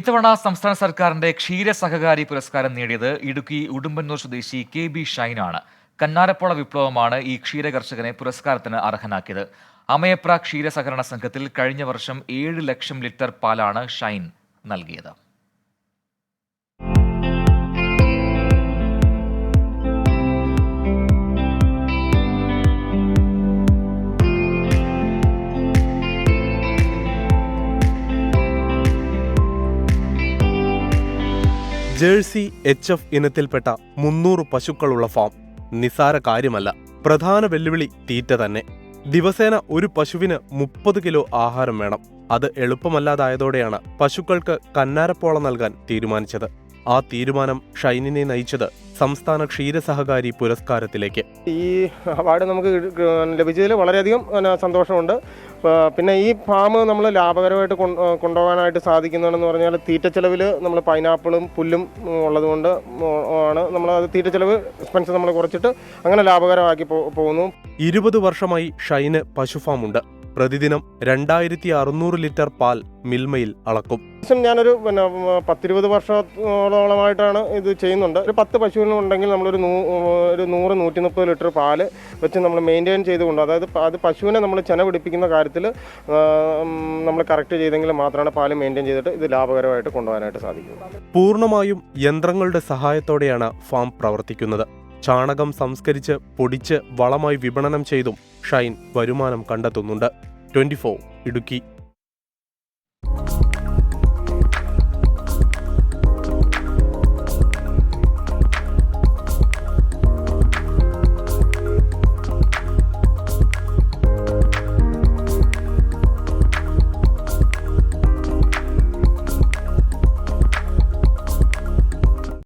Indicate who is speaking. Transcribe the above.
Speaker 1: ഇത്തവണ സംസ്ഥാന സർക്കാരിന്റെ ക്ഷീര സഹകാരി പുരസ്കാരം നേടിയത് ഇടുക്കി ഉടുമ്പന്നൂർ സ്വദേശി KB ഷൈനാണ്. കന്നാരപ്പോള വിപ്ലവമാണ് ഈ ക്ഷീരകർഷകനെ പുരസ്കാരത്തിന് അർഹനാക്കിയത്. അമയപ്ര ക്ഷീര സഹകരണ സംഘത്തിൽ കഴിഞ്ഞ വർഷം 7 ലക്ഷം ലിറ്റർ പാലാണ് ഷൈൻ നൽകിയത്.
Speaker 2: ജേഴ്സി HF ഇനത്തിൽപ്പെട്ട 300 പശുക്കളുള്ള ഫാം നിസാര കാര്യമല്ല. പ്രധാന വെല്ലുവിളി തീറ്റ തന്നെ. ദിവസേന ഒരു പശുവിന് 30 കിലോ ആഹാരം വേണം. അത് എളുപ്പമല്ലാതായതോടെയാണ് പശുക്കൾക്ക് കന്നാരപ്പോള നൽകാൻ തീരുമാനിച്ചത്. ആ തീരുമാനം ഷൈനിനെ നയിച്ചത് സംസ്ഥാന ക്ഷീരസഹകാരി പുരസ്കാരത്തിലേക്ക്.
Speaker 3: ഈ അവാർഡ് നമുക്ക് ലഭിച്ചതിൽ വളരെയധികം സന്തോഷമുണ്ട്. പിന്നെ ഈ ഫാം നമ്മൾ ലാഭകരമായിട്ട് കൊണ്ടുപോകാനായിട്ട് സാധിക്കുന്നതെന്ന് പറഞ്ഞാൽ തീറ്റ ചെലവിൽ നമ്മൾ പൈനാപ്പിളും പുല്ലും ഉള്ളതുകൊണ്ട് ആണ് നമ്മൾ അത് തീറ്റ ചെലവ് എക്സ്പെൻസ് നമ്മൾ കുറച്ചിട്ട് അങ്ങനെ ലാഭകരമാക്കി പോകുന്നു.
Speaker 2: 20 വർഷമായി ഷൈന് പശുഫാം ഉണ്ട്. പ്രതിദിനം 2600 ലിറ്റർ പാൽ മിൽമയിൽ അളക്കും.
Speaker 3: ഞാനൊരു 10-20 വർഷത്തോളമായിട്ടാണ് ഇത് ചെയ്യുന്നുണ്ട്. ഒരു 10 പശുവിനുണ്ടെങ്കിൽ നമ്മളൊരു 100-130 ലിറ്റർ പാല് വെച്ച് നമ്മൾ മെയിൻറ്റെയിൻ ചെയ്തുകൊണ്ട്, അതായത് അത് പശുവിനെ നമ്മൾ ചെന പിടിപ്പിക്കുന്ന കാര്യത്തിൽ നമ്മൾ കറക്റ്റ് ചെയ്തെങ്കിൽ മാത്രമാണ് പാല് മെയിൻറ്റെയിൻ ചെയ്തിട്ട് ഇത് ലാഭകരമായിട്ട് കൊണ്ടുപോകാനായിട്ട് സാധിക്കുന്നത്.
Speaker 2: പൂർണ്ണമായും യന്ത്രങ്ങളുടെ സഹായത്തോടെയാണ് ഫാം പ്രവർത്തിക്കുന്നത്. ചാണകം സംസ്കരിച്ച് പൊടിച്ച് വളമായി വിപണനം ചെയ്തും ഷൈൻ വരുമാനം കണ്ടെത്തുന്നുണ്ട്. 24 ഇടുക്കി.